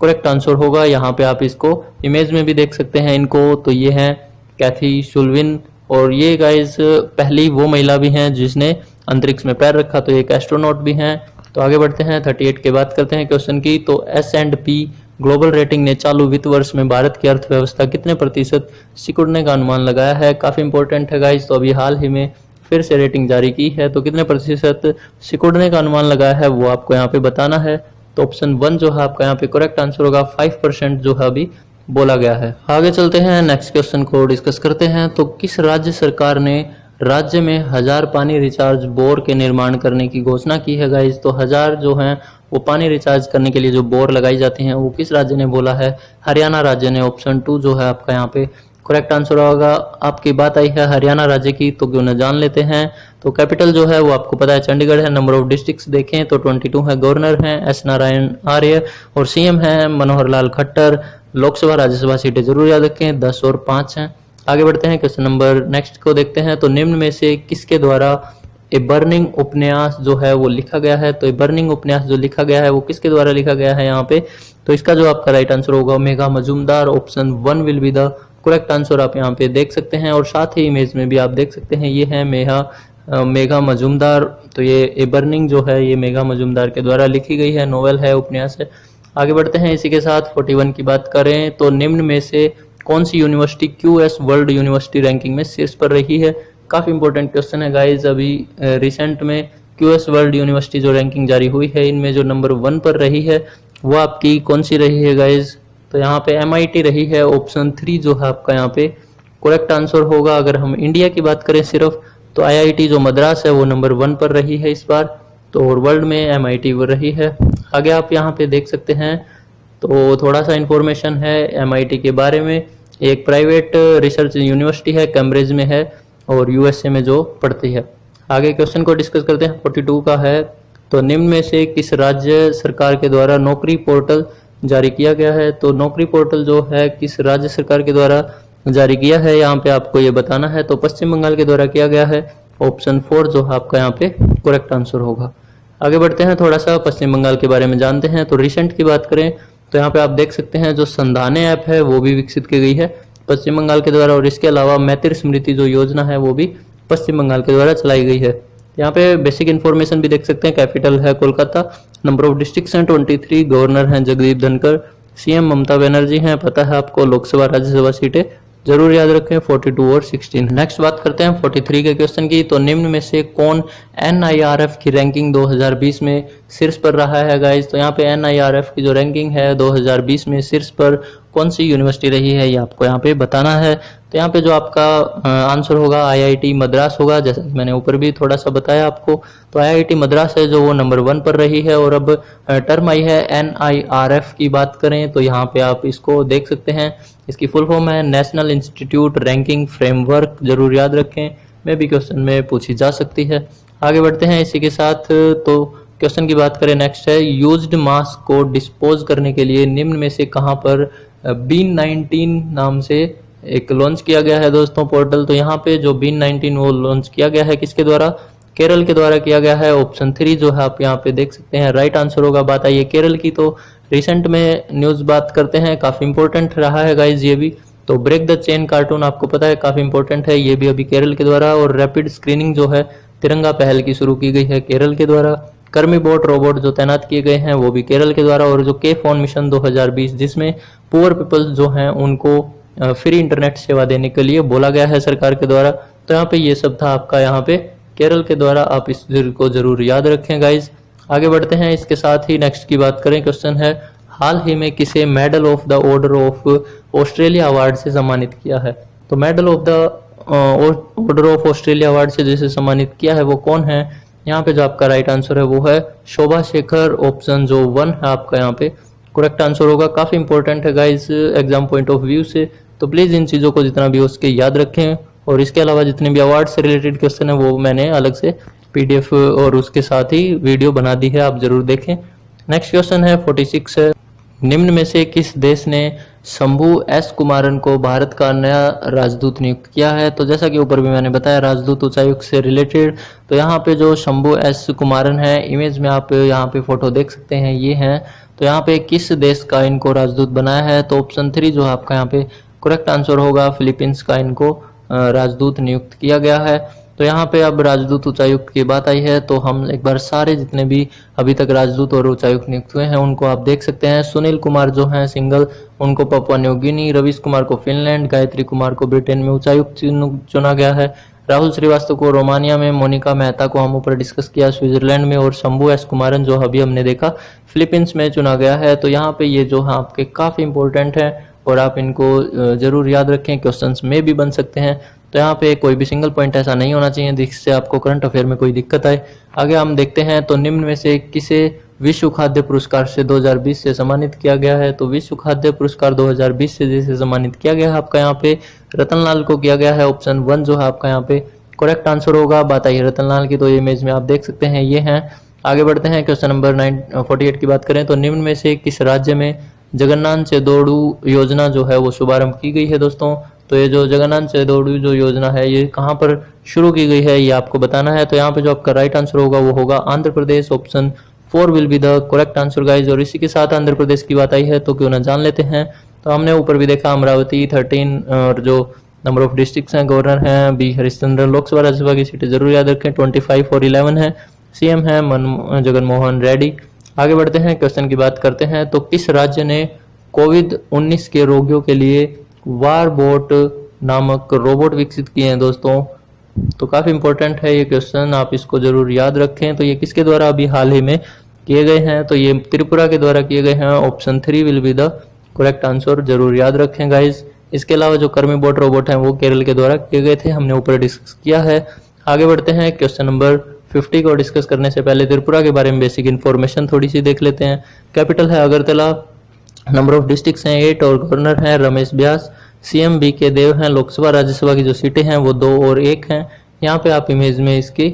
करेक्ट आंसर होगा। यहाँ पे आप इसको इमेज में भी देख सकते हैं इनको, तो ये है कैथी शुल्विन, और ये गाइज पहली वो महिला भी हैं जिसने अंतरिक्ष में पैर रखा, तो एक एस्ट्रोनॉट भी हैं। तो आगे बढ़ते हैं 38 के बात करते हैं क्वेश्चन की। तो S&P ग्लोबल रेटिंग ने चालू वित्त वर्ष में भारत की अर्थव्यवस्था कितने प्रतिशत सिकुड़ने का अनुमान लगाया है? काफी इंपॉर्टेंट है गाइज। तो अभी हाल ही में फिर से रेटिंग जारी की है, तो कितने प्रतिशत सिकुड़ने का अनुमान लगाया है वो आपको यहाँ पे बताना है। तो ऑप्शन 1 जो है आपका यहाँ पे करेक्ट आंसर होगा, 5% जो है अभी बोला गया है। आगे चलते हैं, नेक्स्ट क्वेश्चन को डिस्कस करते हैं। तो किस राज्य सरकार ने राज्य में 1000 पानी रिचार्ज बोर के निर्माण करने की घोषणा की है गाइज? तो 1000 जो हैं वो पानी रिचार्ज करने के लिए जो बोर लगाई जाती हैं वो किस राज्य ने बोला है? हरियाणा राज्य ने। ऑप्शन 2 जो है आपका यहाँ पे करेक्ट आंसर होगा। आपकी बात आई है हरियाणा राज्य की, तो क्यों न जान लेते हैं। तो कैपिटल जो है वो आपको पता है चंडीगढ़ है। नंबर ऑफ डिस्ट्रिक्ट्स देखें तो 22 है। गवर्नर हैं एस नारायण आर्य, और सीएम है मनोहर लाल खट्टर। लोकसभा राज्यसभा सीटें जरूर याद रखें, 10 और 5 हैं। आगे बढ़ते हैं, क्वेश्चन नंबर नेक्स्ट को देखते हैं। तो निम्न में से किसके द्वारा ए बर्निंग उपन्यास जो है वो लिखा गया है? तो ए बर्निंग उपन्यास जो लिखा गया है वो किसके द्वारा लिखा गया है यहाँ पे? तो इसका जो आपका राइट आंसर होगा Megha Majumdar. Option 1 will be the correct answer, आप यहाँ पे देख सकते हैं, और साथ ही इमेज में भी आप देख सकते हैं ये है मेघा मजूमदार। तो ये ए बर्निंग जो है ये मेघा मजूमदार के द्वारा लिखी गई है, नोवेल है, उपन्यास है। आगे बढ़ते हैं, इसी के साथ 41 की बात करें तो निम्न में से कौन सी university QS world university ranking में शीर्ष पर रही है? काफी इंपॉर्टेंट क्वेश्चन है गाइज। अभी रिसेंट में QS वर्ल्ड यूनिवर्सिटी जो रैंकिंग जारी हुई है इनमें जो नंबर 1 पर रही है वो आपकी कौन सी रही है गाइज? तो यहाँ पे MIT रही है। ऑप्शन 3 जो है आपका यहाँ पे करेक्ट आंसर होगा। अगर हम इंडिया की बात करें सिर्फ तो IIT जो मद्रास है वो नंबर 1 पर रही है इस बार, तो और वर्ल्ड में MIT वो रही है। आगे आप यहाँ पे देख सकते हैं, तो थोड़ा सा इंफॉर्मेशन है MIT के बारे में। एक प्राइवेट रिसर्च यूनिवर्सिटी है, कैम्ब्रिज में है और USA में जो पढ़ती है। आगे क्वेश्चन को डिस्कस करते हैं, 42 का है। तो निम्न में से किस राज्य सरकार के द्वारा नौकरी पोर्टल जारी किया गया है? तो नौकरी पोर्टल जो है किस राज्य सरकार के द्वारा जारी किया है यहाँ पे आपको ये बताना है। तो पश्चिम बंगाल के द्वारा किया गया है। ऑप्शन 4 जो है आपका यहाँ पे करेक्ट आंसर होगा। आगे बढ़ते हैं, थोड़ा सा पश्चिम बंगाल के बारे में जानते हैं। तो रिसेंट की बात करें तो यहाँ पे आप देख सकते हैं जो संधाने ऐप है वो भी विकसित की गई है पश्चिम बंगाल के द्वारा, और इसके अलावा मैत्री स्मृति जो योजना है वो भी पश्चिम बंगाल के द्वारा चलाई गई है। यहाँ पे बेसिक इन्फॉर्मेशन भी देख सकते हैं। कैपिटल है कोलकाता, नंबर ऑफ डिस्ट्रिक्ट्स हैं 23, गवर्नर हैं जगदीप धनखड़, सीएम ममता बनर्जी हैं, पता है आपको। लोकसभा राज्यसभा सीटें जरूर याद रखें 42 और 16। नेक्स्ट बात करते हैं 43 के क्वेश्चन की। तो निम्न में से कौन NIRF की रैंकिंग 2020 में शीर्ष पर रहा है गाइज। तो यहाँ पे NIRF की जो रैंकिंग है 2020 में शीर्ष पर कौन सी यूनिवर्सिटी रही है ये आपको यहाँ पे बताना है। तो यहाँ पे जो आपका आंसर होगा IIT मद्रास होगा, जैसा कि मैंने ऊपर भी थोड़ा सा बताया आपको। तो IIT मद्रास है जो वो नंबर 1 पर रही है। और अब टर्म आई है NIRF की बात करें तो यहाँ पे आप इसको देख सकते हैं, इसकी फुल फॉर्म है नेशनल इंस्टीट्यूट रैंकिंग फ्रेमवर्क, जरूर याद रखें, में भी क्वेश्चन में पूछी जा सकती है। आगे बढ़ते हैं इसी के साथ। तो क्वेश्चन की बात करें, नेक्स्ट है यूज्ड मास को डिस्पोज करने के लिए निम्न में से कहां पर बीन19 नाम से एक लॉन्च किया गया है दोस्तों पोर्टल। तो यहाँ पे जो बीन19 वो लॉन्च किया गया है किसके द्वारा, केरल के द्वारा किया गया है। ऑप्शन 3 जो है आप यहाँ पे देख सकते हैं राइट आंसर होगा। बात आई है केरल की, तो रिसेंट में न्यूज बात करते हैं, काफी इंपॉर्टेंट रहा है गाइज ये भी। तो ब्रेक द चेन कार्टून आपको पता है काफी इंपॉर्टेंट है, ये भी अभी केरल के द्वारा। और रैपिड स्क्रीनिंग जो है तिरंगा पहल की शुरू की गई है केरल के द्वारा। कर्मी बोट रोबोट जो तैनात किए गए हैं वो भी केरल के द्वारा। और जो के फोन मिशन 2020 जिसमें पुअर पीपल्स जो हैं उनको फ्री इंटरनेट सेवा देने के लिए बोला गया है सरकार के द्वारा। तो यहाँ पे ये सब था आपका यहाँ पे केरल के द्वारा, आप इस को जरूर याद रखें गाइज। आगे बढ़ते हैं इसके साथ ही नेक्स्ट की बात करें। क्वेश्चन है हाल ही में किसे medal of the order of Australia award से सम्मानित किया है। तो medal of the order of Australia award से जिसे सम्मानित किया है वो कौन है। यहाँ पे जो आपका राइट आंसर है वो है शोभा शेखर, ऑप्शन जो 1 है आपका यहाँ पे करेक्ट आंसर होगा। काफी इंपॉर्टेंट है guys exam point of view से, तो प्लीज इन चीजों को जितना भी हो उसके याद रखें। और इसके अलावा जितने भी अवार्ड से रिलेटेड क्वेश्चन है वो मैंने अलग से PDF और उसके साथ ही वीडियो बना दी है, आप जरूर देखें। नेक्स्ट क्वेश्चन है 46 है, निम्न में से किस देश ने शंभू S कुमारन को भारत का नया राजदूत नियुक्त किया है। तो जैसा कि ऊपर भी मैंने बताया राजदूत उच्चायुक्त से रिलेटेड, तो यहाँ पे जो शंभू S कुमारन है, इमेज में आप यहाँ पे फोटो देख सकते हैं, ये हैं। तो यहाँ पे किस देश का इनको राजदूत बनाया है। तो ऑप्शन 3 जो आपका यहाँ पे करेक्ट आंसर होगा, फिलीपींस का इनको राजदूत नियुक्त किया गया है। तो यहाँ पे अब राजदूत उच्चायुक्त की बात आई है, तो हम एक बार सारे जितने भी अभी तक राजदूत और उच्चायुक्त नियुक्त हुए हैं उनको आप देख सकते हैं। सुनील कुमार जो हैं सिंगल, उनको Papua New Guinea, Ravish Kumar को फिनलैंड, गायत्री कुमार को ब्रिटेन में उच्चायुक्त चुना गया है, राहुल श्रीवास्तव को रोमानिया में, मोनिका मेहता को हम ऊपर डिस्कस किया स्विट्जरलैंड में, और शंभू S कुमारन जो अभी हमने देखा फिलीपींस में चुना गया है। तो यहाँ पे ये जो है आपके काफी इंपॉर्टेंट है और आप इनको जरूर याद रखें, क्वेश्चंस में भी बन सकते हैं। तो यहाँ पे कोई भी सिंगल पॉइंट ऐसा नहीं होना चाहिए जिससे आपको करंट अफेयर में कोई दिक्कत आए। आगे हम देखते हैं, तो निम्न में से किसे विश्व खाद्य पुरस्कार से 2020 से सम्मानित किया गया है। तो विश्व खाद्य पुरस्कार 2020 से जिसे सम्मानित किया गया है आपका यहाँ पे रतनलाल को किया गया है। ऑप्शन 1 जो है आपका यहाँ पे करेक्ट आंसर होगा। बात आई रतनलाल की, तो ये इमेज में आप देख सकते हैं, ये हैं। आगे बढ़ते हैं, क्वेश्चन नंबर 48 की बात करें तो निम्न में से किस राज्य में जगन्नाथ चेदोड़ू योजना जो है वो शुभारंभ की गई है दोस्तों। तो ये जो जगन्नाथ चेदोड़ू जो योजना है ये कहाँ पर शुरू की गई है ये आपको बताना है। तो यहाँ पे जो आपका राइट आंसर होगा वो होगा Andhra Pradesh, option 4 will be the correct answer guys. और इसी के साथ आंध्र प्रदेश की बात आई है तो क्यों ना जान लेते हैं। तो हमने ऊपर भी देखा अमरावती 13 और जो नंबर ऑफ डिस्ट्रिक्ट्स हैं, गवर्नर हैं बी हरिश्चंद्र, लोकसभा राज्यसभा की सीटें जरूर याद रखें 25 और 11 है, CM है जगनमोहन रेड्डी। आगे बढ़ते हैं, क्वेश्चन की बात करते हैं, तो किस राज्य ने कोविड-19 के रोगियों के लिए वारबोट नामक रोबोट विकसित किए हैं दोस्तों। तो काफी इंपॉर्टेंट है ये क्वेश्चन, आप इसको जरूर याद रखें। तो ये किसके द्वारा अभी हाल ही में किए गए हैं, तो ये त्रिपुरा के द्वारा किए गए हैं। Option 3 will be the correct answer, जरूर याद रखें गाइज। इसके अलावा जो कर्मी बोट रोबोट हैं वो केरल के द्वारा किए गए थे, हमने ऊपर डिस्कस किया है। आगे बढ़ते हैं, क्वेश्चन नंबर 50 को डिस्कस करने से पहले त्रिपुरा के बारे में बेसिक इन्फॉर्मेशन थोड़ी सी देख लेते हैं। कैपिटल है अगरतला, नंबर ऑफ डिस्ट्रिक्ट्स हैं 8 और गवर्नर हैं रमेश व्यास, CM BK देव हैं, लोकसभा राज्यसभा की जो सीटें हैं वो 2 और 1 हैं। यहाँ पे आप इमेज में इसकी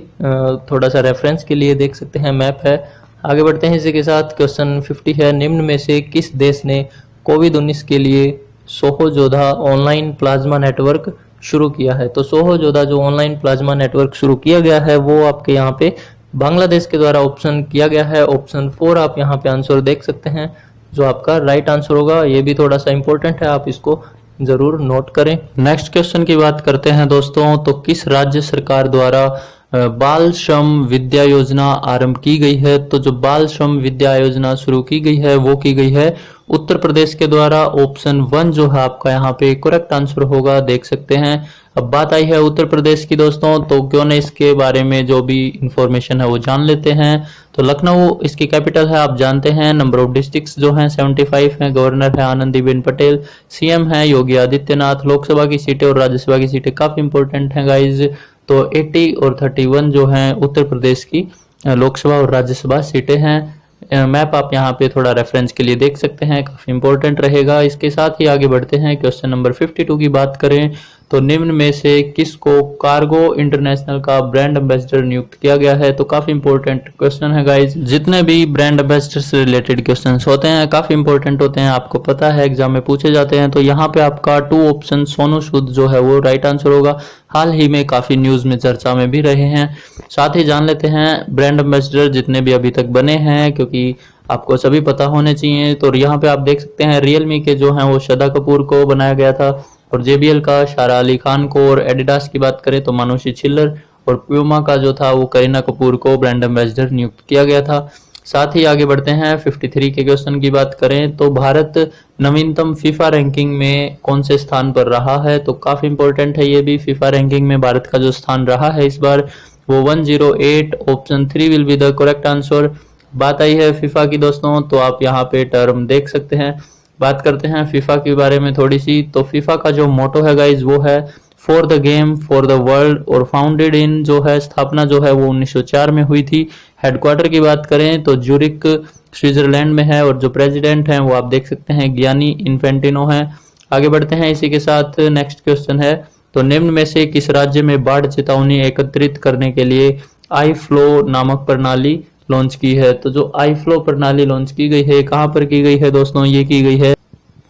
थोड़ा सा रेफरेंस के लिए देख सकते हैं, मैप है। आगे बढ़ते हैं इसी के साथ, क्वेश्चन 50 है, निम्न में से किस देश ने कोविड-19 के लिए Soho Jodha online plasma network शुरू किया है। तो सोहो जोधा जो ऑनलाइन प्लाज्मा नेटवर्क शुरू किया गया है वो आपके यहाँ पे बांग्लादेश के द्वारा ऑप्शन किया गया है। ऑप्शन 4 आप यहाँ पे आंसर देख सकते हैं जो आपका राइट आंसर होगा। ये भी थोड़ा सा इंपॉर्टेंट है, आप इसको जरूर नोट करें। नेक्स्ट क्वेश्चन की बात करते हैं दोस्तों, तो किस राज्य सरकार द्वारा बाल श्रम विद्या योजना आरंभ की गई है? तो जो बाल श्रम विद्या योजना शुरू की गई है वो की गई है उत्तर प्रदेश के द्वारा। ऑप्शन 1 जो है आपका यहाँ पे करेक्ट आंसर होगा, देख सकते हैं। अब बात आई है उत्तर प्रदेश की दोस्तों, तो क्यों न इसके बारे में जो भी इंफॉर्मेशन है वो जान लेते हैं। तो लखनऊ इसकी कैपिटल है, आप जानते हैं। नंबर ऑफ डिस्ट्रिक्ट्स जो हैं 75 हैं। गवर्नर है आनंदीबेन पटेल। सीएम है योगी आदित्यनाथ। लोकसभा की सीटें और राज्यसभा की सीटें काफी इंपॉर्टेंट हैं गाइज। तो 80 और 31 जो हैं उत्तर प्रदेश की लोकसभा और राज्यसभा सीटें हैं। मैप आप यहाँ पे थोड़ा रेफरेंस के लिए देख सकते हैं, काफी इंपॉर्टेंट रहेगा। इसके साथ ही आगे बढ़ते हैं। क्वेश्चन नंबर 52 की बात करें तो निम्न में से किसको कार्गो इंटरनेशनल का ब्रांड एम्बेसडर नियुक्त किया गया है? तो काफी इंपॉर्टेंट क्वेश्चन है गाइज। जितने भी ब्रांड एम्बेसडर से रिलेटेड क्वेश्चंस होते हैं काफी इंपॉर्टेंट होते हैं, आपको पता है एग्जाम में पूछे जाते हैं। तो यहाँ पे आपका 2 ऑप्शन सोनू सूद जो है वो राइट आंसर होगा। हाल ही में काफी न्यूज में चर्चा में भी रहे हैं। साथ ही जान लेते हैं ब्रांड एम्बेसडर जितने भी अभी तक बने हैं, क्योंकि आपको सभी पता होने चाहिए। तो यहाँ पे आप देख सकते हैं रियलमी के जो हैं वो श्रद्धा कपूर को बनाया गया था, और JBL का शारा अली खान को, और एडिडास की बात करें तो मानुषी छिल्लर, और प्यूमा का जो था वो करीना कपूर को ब्रांड एम्बेसडर नियुक्त किया गया था। साथ ही आगे बढ़ते हैं 53 के क्वेश्चन की बात करें तो भारत नवीनतम फीफा रैंकिंग में कौन से स्थान पर रहा है? तो काफी इंपॉर्टेंट है ये भी। फीफा रैंकिंग में भारत का जो स्थान रहा है इस बार वो 108। Option 3 will be the correct answer. बात आई है फीफा की दोस्तों, तो आप यहाँ पे टर्म देख सकते हैं। बात करते हैं फीफा के बारे में थोड़ी सी। तो फीफा का जो मोटो है गाइज वो है for the game for the world, और फाउंडेड इन जो है स्थापना जो है वो 1904 में हुई थी। हेडक्वार्टर की बात करें तो ज्यूरिक स्विट्जरलैंड में है, और जो प्रेसिडेंट हैं वो आप देख सकते हैं गियानी इन्फेंटिनो हैं। आगे बढ़ते हैं इसी के साथ। नेक्स्ट क्वेश्चन है तो निम्न में से किस राज्य में बाढ़ चेतावनी एकत्रित करने के लिए आई फ्लो नामक प्रणाली लॉन्च की है? तो जो आई फ्लो प्रणाली लॉन्च की गई है कहां पर की गई है दोस्तों? ये की गई है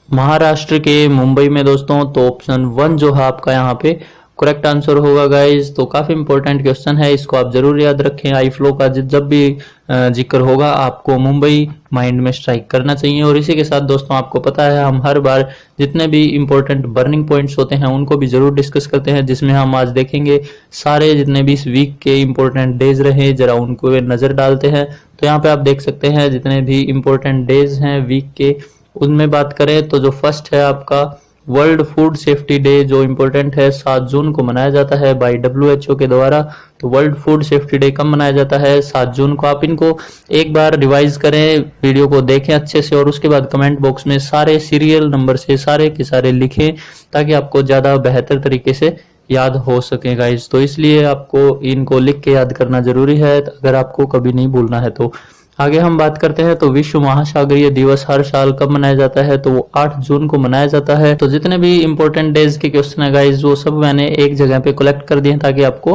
महाराष्ट्र के मुंबई में दोस्तों। तो ऑप्शन 1 जो है आपका यहाँ पे करेक्ट आंसर होगा गाइज। तो काफी इंपॉर्टेंट क्वेश्चन है, इसको आप जरूर याद रखें। आई फ्लो का जब भी जिक्र होगा आपको मुंबई माइंड में स्ट्राइक करना चाहिए। और इसी के साथ दोस्तों आपको पता है हम हर बार जितने भी इंपॉर्टेंट बर्निंग पॉइंट्स होते हैं उनको भी जरूर डिस्कस करते हैं, जिसमें हम आज देखेंगे सारे जितने भी इस वीक के इंपॉर्टेंट डेज रहे जरा उनको नजर डालते हैं। तो यहाँ पे आप देख सकते हैं जितने भी इंपॉर्टेंट डेज हैं वीक के, उनमें बात करें तो जो फर्स्ट है आपका वर्ल्ड फूड सेफ्टी डे जो इम्पोर्टेंट है 7 जून को मनाया जाता है बाय WHO के द्वारा। तो वर्ल्ड फूड सेफ्टी डे कब मनाया जाता है? 7 जून को। आप इनको एक बार रिवाइज करें, वीडियो को देखें अच्छे से, और उसके बाद कमेंट बॉक्स में सारे सीरियल नंबर से सारे के सारे लिखें ताकि आपको ज्यादा बेहतर तरीके से याद हो सके गाइज। तो इसलिए आपको इनको लिख के याद करना जरूरी है अगर आपको कभी नहीं भूलना है तो। आगे हम बात करते हैं तो विश्व महासागरीय दिवस हर साल कब मनाया जाता है? तो वो 8 जून को मनाया जाता है। तो जितने भी इंपॉर्टेंट डेज के क्वेश्चन है गाइज वो सब मैंने एक जगह पे कलेक्ट कर दिए ताकि आपको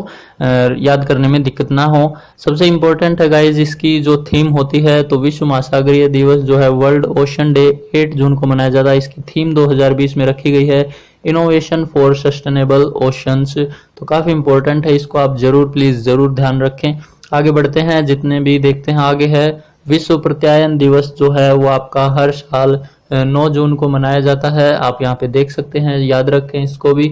याद करने में दिक्कत ना हो। सबसे इंपॉर्टेंट है गाइज इसकी जो थीम होती है, तो विश्व महासागरीय दिवस जो है वर्ल्ड ओशन डे 8 जून को मनाया जाता है। इसकी थीम 2020 में रखी गई है इनोवेशन फॉर सस्टेनेबल ओशंस। तो काफी इंपॉर्टेंट है, इसको आप जरूर प्लीज जरूर ध्यान रखें। आगे बढ़ते हैं, जितने भी देखते हैं आगे है विश्व प्रत्यायन दिवस जो है वो आपका हर साल 9 जून को मनाया जाता है। आप यहाँ पे देख सकते हैं, याद रखें इसको भी।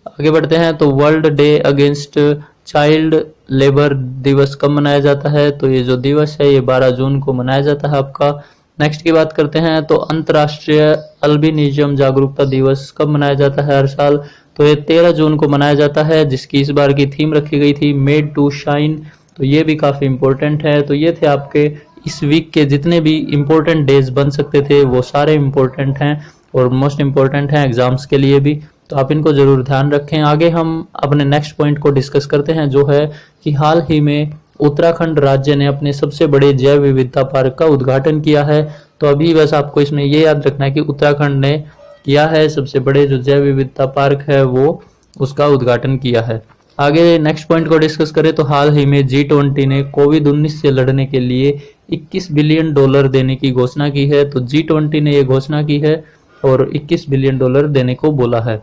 आगे बढ़ते हैं तो world day against child labour दिवस कब मनाया जाता है? तो ये जो दिवस है ये 12 जून को मनाया जाता है आपका। नेक्स्ट की बात करते हैं तो अंतर्राष्ट्रीय अल्बिनिज्म जागरूकता दिवस कब मनाया जाता है हर साल? तो ये 13 जून को मनाया जाता है, जिसकी इस बार की थीम रखी गई थी मेड टू शाइन। तो ये भी काफी इंपॉर्टेंट है। तो ये थे आपके इस वीक के जितने भी इंपॉर्टेंट डेज बन सकते थे वो सारे इंपॉर्टेंट हैं और मोस्ट इंपॉर्टेंट हैं एग्जाम्स के लिए भी। तो आप इनको जरूर ध्यान रखें। आगे हम अपने नेक्स्ट पॉइंट को डिस्कस करते हैं जो है कि हाल ही में उत्तराखंड राज्य ने अपने सबसे बड़े जैव विविधता पार्क का उद्घाटन किया है। तो अभी बस आपको इसमें ये याद रखना है कि उत्तराखंड ने किया है सबसे बड़े जो जैव विविधता पार्क है वो उसका उद्घाटन किया है। आगे नेक्स्ट पॉइंट को डिस्कस करें तो हाल ही में G20 ने कोविड-19 से लड़ने के लिए 21 बिलियन डॉलर देने की घोषणा की है। तो G20 ने यह घोषणा की है और 21 बिलियन डॉलर देने को बोला है।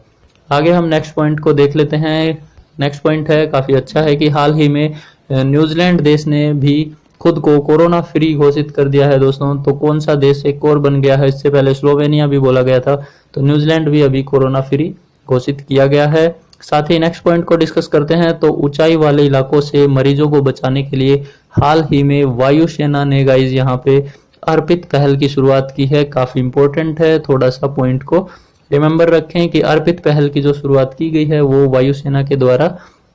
आगे हम नेक्स्ट पॉइंट को देख लेते हैं। नेक्स्ट पॉइंट है काफ़ी अच्छा है कि हाल ही में न्यूजीलैंड देश ने भी खुद को कोरोना फ्री घोषित कर दिया है दोस्तों। तो कौन सा देश एक और बन गया है, इससे पहले स्लोवेनिया भी बोला गया था, तो न्यूजीलैंड भी अभी कोरोना फ्री घोषित किया गया है। साथ ही नेक्स्ट पॉइंट को डिस्कस करते हैं। तो ऊंचाई वाले इलाकों से मरीजों को बचाने के लिए हाल ही में वायुसेना ने गाइज यहाँ पे अर्पित पहल की शुरुआत की है। काफी इंपॉर्टेंट है, थोड़ा सा पॉइंट को रिमेंबर रखें कि अर्पित पहल की जो शुरुआत की गई है वो वायुसेना के द्वारा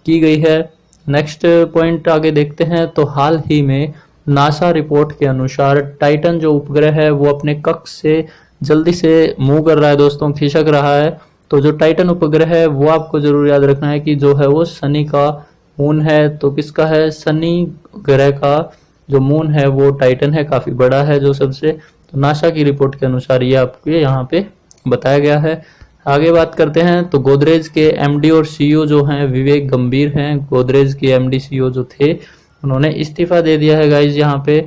की गई है। नेक्स्ट पॉइंट आगे देखते हैं। तो हाल ही में नासा रिपोर्ट के अनुसार टाइटन जो उपग्रह है वो अपने कक्ष से जल्दी से मूव कर रहा है दोस्तों, खिसक रहा है। तो जो टाइटन उपग्रह है वो आपको जरूर याद रखना है कि जो है वो शनि का मून है। तो किसका है? शनि ग्रह का जो मून है वो टाइटन है, काफी बड़ा है जो सबसे। तो नासा की रिपोर्ट के अनुसार ये आपको यहाँ पे बताया गया है। आगे बात करते हैं। तो गोदरेज के एमडी और सीईओ जो हैं विवेक गंभीर हैं। गोदरेज के एमडी सीईओ जो थे उन्होंने इस्तीफा दे दिया है गाइज यहाँ पे।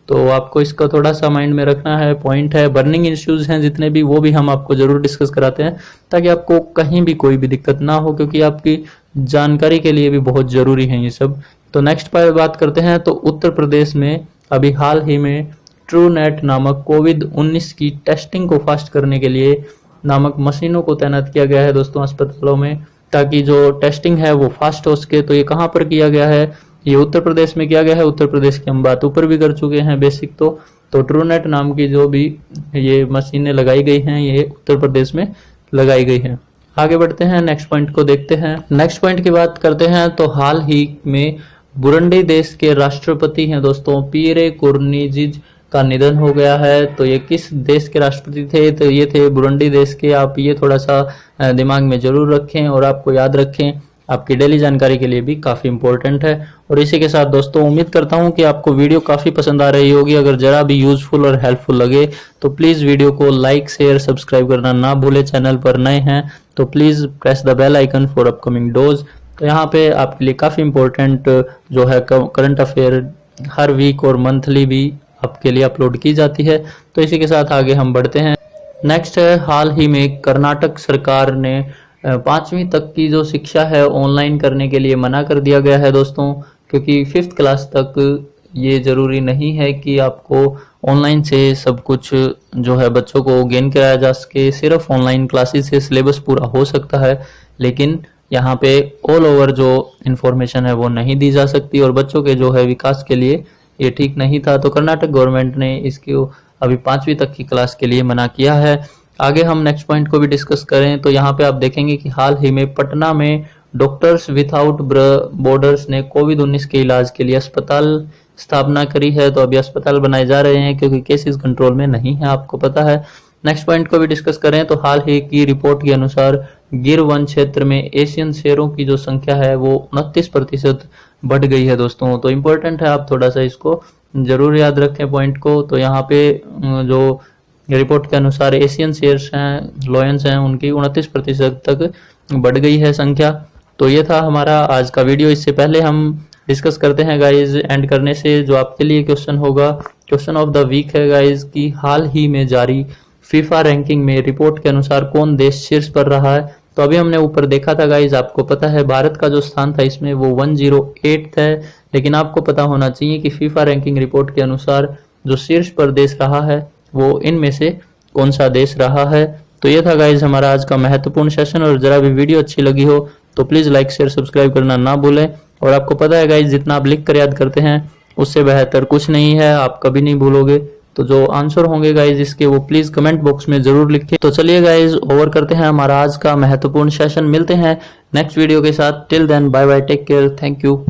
तो आपको इसका थोड़ा सा माइंड में रखना है, पॉइंट है। बर्निंग इश्यूज हैं जितने भी, वो भी हम आपको जरूर डिस्कस कराते हैं ताकि आपको कहीं भी कोई भी दिक्कत ना हो, क्योंकि आपकी जानकारी के लिए भी बहुत जरूरी है ये सब। तो नेक्स्ट पर बात करते हैं। तो उत्तर प्रदेश में अभी हाल ही में ट्रूनेट नामक कोविड-19 की टेस्टिंग को फास्ट करने के लिए नामक मशीनों को तैनात किया गया है दोस्तों अस्पतालों में, ताकि जो टेस्टिंग है वो फास्ट हो सके। तो ये कहाँ पर किया गया है? ये उत्तर प्रदेश में किया गया है। उत्तर प्रदेश की हम बात ऊपर भी कर चुके हैं बेसिक। तो ट्रूनेट नाम की जो भी ये मशीनें लगाई गई हैं ये उत्तर प्रदेश में लगाई गई हैं। आगे बढ़ते हैं, नेक्स्ट पॉइंट को देखते हैं। नेक्स्ट पॉइंट की बात करते हैं। तो हाल ही में बुरुंडी देश के राष्ट्रपति हैं दोस्तों पियरे कुरनीजिज का निधन हो गया है। तो ये किस देश के राष्ट्रपति थे? तो ये थे बुरुंडी देश के। आप ये थोड़ा सा दिमाग में जरूर रखें और आपको याद रखें, आपकी डेली जानकारी के लिए भी काफी इंपॉर्टेंट है। और इसी के साथ दोस्तों उम्मीद करता हूं कि आपको वीडियो काफी पसंद आ रही होगी। अगर जरा भी यूजफुल और हेल्पफुल लगे तो प्लीज वीडियो को लाइक शेयर सब्सक्राइब करना ना भूले। चैनल पर नए हैं तो please press the bell icon for upcoming dose. तो यहाँ पे आपके लिए काफी इंपॉर्टेंट जो है करंट अफेयर हर वीक और मंथली भी आपके लिए अपलोड की जाती है। तो इसी के साथ आगे हम बढ़ते हैं। नेक्स्ट है, हाल ही में कर्नाटक सरकार ने 5वीं तक की जो शिक्षा है ऑनलाइन करने के लिए मना कर दिया गया है दोस्तों, क्योंकि 5th क्लास तक ये जरूरी नहीं है कि आपको ऑनलाइन से सब कुछ जो है बच्चों को गेन कराया जा सके। सिर्फ ऑनलाइन क्लासेस से सिलेबस पूरा हो सकता है, लेकिन यहाँ पे ऑल ओवर जो इन्फॉर्मेशन है वो नहीं दी जा सकती और बच्चों के जो है विकास के लिए ये ठीक नहीं था। तो कर्नाटक गवर्नमेंट ने इसको अभी 5वीं तक की क्लास के लिए मना किया है। आगे हम नेक्स्ट पॉइंट को भी डिस्कस करें। तो यहाँ पे आप देखेंगे कि हाल ही में पटना में डॉक्टर्स विदाउट बॉर्डर्स ने कोविड-19 के इलाज के लिए अस्पताल स्थापना करी है। तो अभी अस्पताल बनाए जा रहे हैं क्योंकि केसेस कंट्रोल में नहीं है, आपको पता है। नेक्स्ट पॉइंट को भी डिस्कस करें। तो हाल ही की रिपोर्ट के अनुसार गिर वन क्षेत्र में एशियन शेरों की जो संख्या है वो 29% बढ़ गई है दोस्तों। तो इम्पोर्टेंट है, आप थोड़ा सा इसको जरूर याद रखें पॉइंट को। तो यहाँ पे जो रिपोर्ट के अनुसार एशियन शेर्स हैं, लॉयंस हैं, उनकी 29% तक बढ़ गई है संख्या। तो ये था हमारा आज का वीडियो। इससे पहले हम डिस्कस करते हैं गाइज एंड करने से जो आपके लिए क्वेश्चन होगा, क्वेश्चन ऑफ द वीक है गाइज कि हाल ही में जारी फीफा रैंकिंग में रिपोर्ट के अनुसार कौन देश शीर्ष पर रहा है। तो अभी हमने ऊपर देखा था गाइज, आपको पता है भारत का जो स्थान था इसमें वो 108 है, लेकिन आपको पता होना चाहिए कि फीफा रैंकिंग रिपोर्ट के अनुसार जो शीर्ष पर देश रहा है वो इनमें से कौन सा देश रहा है। तो ये था गाइज हमारा आज का महत्वपूर्ण सेशन। और जरा भी वीडियो अच्छी लगी हो तो प्लीज लाइक शेयर सब्सक्राइब करना ना भूलें। और आपको पता है गाइज जितना आप लिख कर याद करते हैं उससे बेहतर कुछ नहीं है, आप कभी नहीं भूलोगे। तो जो आंसर होंगे गाइज इसके वो प्लीज कमेंट बॉक्स में जरूर लिखें। तो चलिए गाइज ओवर करते हैं हमारा आज का महत्वपूर्ण सेशन। मिलते हैं नेक्स्ट वीडियो के साथ। Till then bye bye, take care, thank you.